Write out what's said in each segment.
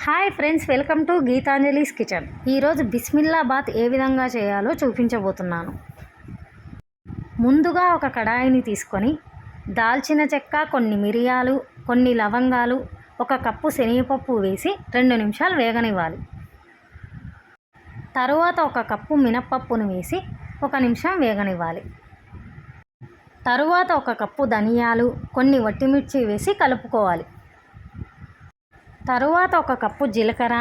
Hi friends, welcome to Geetanjali's kitchen. ఈరోజు బిస్మిల్లాబాత్ ఏ విధంగా చేయాలో చూపించబోతున్నాను. ముందుగా ఒక కడాయిని తీసుకొని దాల్చిన చెక్క, కొన్ని మిరియాలు, కొన్ని లవంగాలు, ఒక కప్పు శనగపప్పు వేసి 2 నిమిషాలు వేగనివ్వాలి. తరువాత ఒక కప్పు మినప్పప్పును వేసి 1 నిమిషం వేగనివ్వాలి. తరువాత ఒక కప్పు ధనియాలు, కొన్ని వట్టిమిర్చి వేసి కలుపుకోవాలి. తరువాత ఒక కప్పు జీలకర్ర,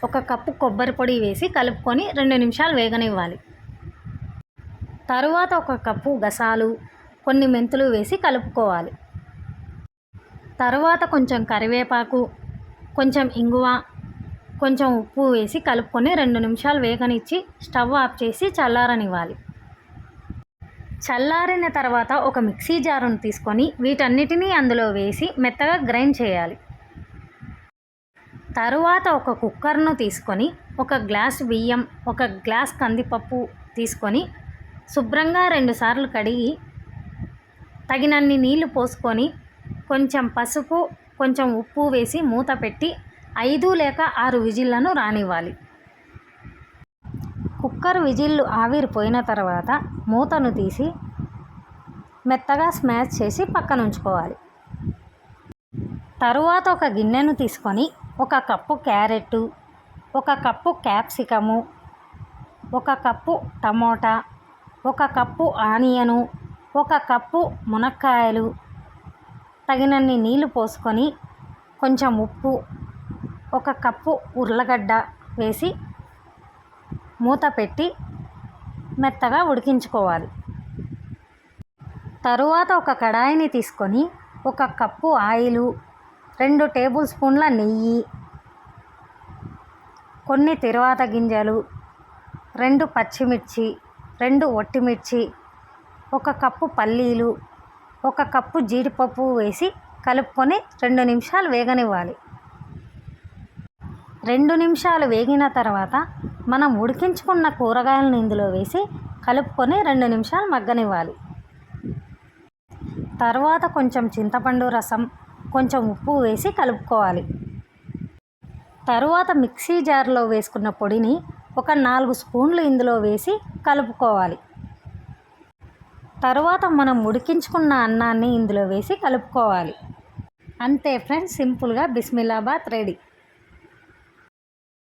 ఒక కప్పు కొబ్బరి పొడి వేసి కలుపుకొని 2 నిమిషాలు వేగనివ్వాలి. తరువాత ఒక కప్పు గసాలు, కొన్ని మెంతులు వేసి కలుపుకోవాలి. తరువాత కొంచెం కరివేపాకు, కొంచెం ఇంగువ, కొంచెం ఉప్పు వేసి కలుపుకొని 2 నిమిషాలు వేగనిచ్చి స్టవ్ ఆఫ్ చేసి చల్లారనివ్వాలి. చల్లారిన తర్వాత ఒక మిక్సీ జారును తీసుకొని వీటన్నిటినీ అందులో వేసి మెత్తగా గ్రైండ్ చేయాలి. తరువాత ఒక కుక్కర్ను తీసుకొని ఒక గ్లాస్ బియ్యం, ఒక గ్లాస్ కందిపప్పు తీసుకొని శుభ్రంగా 2 సార్లు కడిగి తగినన్ని నీళ్లు పోసుకొని కొంచెం పసుపు, కొంచెం ఉప్పు వేసి మూత పెట్టి 5 లేక 6 విజిల్లను రానివ్వాలి. కుక్కర్ విజిల్లు ఆవిరిపోయిన తర్వాత మూతను తీసి మెత్తగా స్మాష్ చేసి పక్కన ఉంచుకోవాలి. తరువాత ఒక గిన్నెను తీసుకొని ఒక కప్పు క్యారెట్, ఒక కప్పు క్యాప్సికము, ఒక కప్పు టమోటా, ఒక కప్పు ఆనియను, ఒక కప్పు మునక్కాయలు, తగినన్ని నీళ్లు పోసుకొని కొంచెం ఉప్పు, ఒక కప్పు ఉర్లగడ్డ వేసి మూత పెట్టి మెత్తగా ఉడికించుకోవాలి. తరువాత ఒక కడాయిని తీసుకొని ఒక కప్పు ఆయిలు, 2 టేబుల్ స్పూన్ల నెయ్యి, కొన్ని తిరువాత గింజలు, 2 పచ్చిమిర్చి, 2 ఒట్టిమిర్చి, ఒక కప్పు పల్లీలు, ఒక కప్పు జీడిపప్పు వేసి కలుపుకొని 2 నిమిషాలు వేగనివ్వాలి. 2 నిమిషాలు వేగిన తర్వాత మనం ఉడికించుకున్న కూరగాయలను ఇందులో వేసి కలుపుకొని 2 నిమిషాలు మగ్గనివ్వాలి. తర్వాత కొంచెం చింతపండు రసం, కొంచెం ఉప్పు వేసి కలుపుకోవాలి. తరువాత మిక్సీ జార్లో వేసుకున్న పొడిని ఒక 4 స్పూన్లు ఇందులో వేసి కలుపుకోవాలి. తరువాత మనం ఉడికించుకున్న అన్నాన్ని ఇందులో వేసి కలుపుకోవాలి. అంతే ఫ్రెండ్స్, సింపుల్గా బిస్మిల్లాబాత్ రెడీ.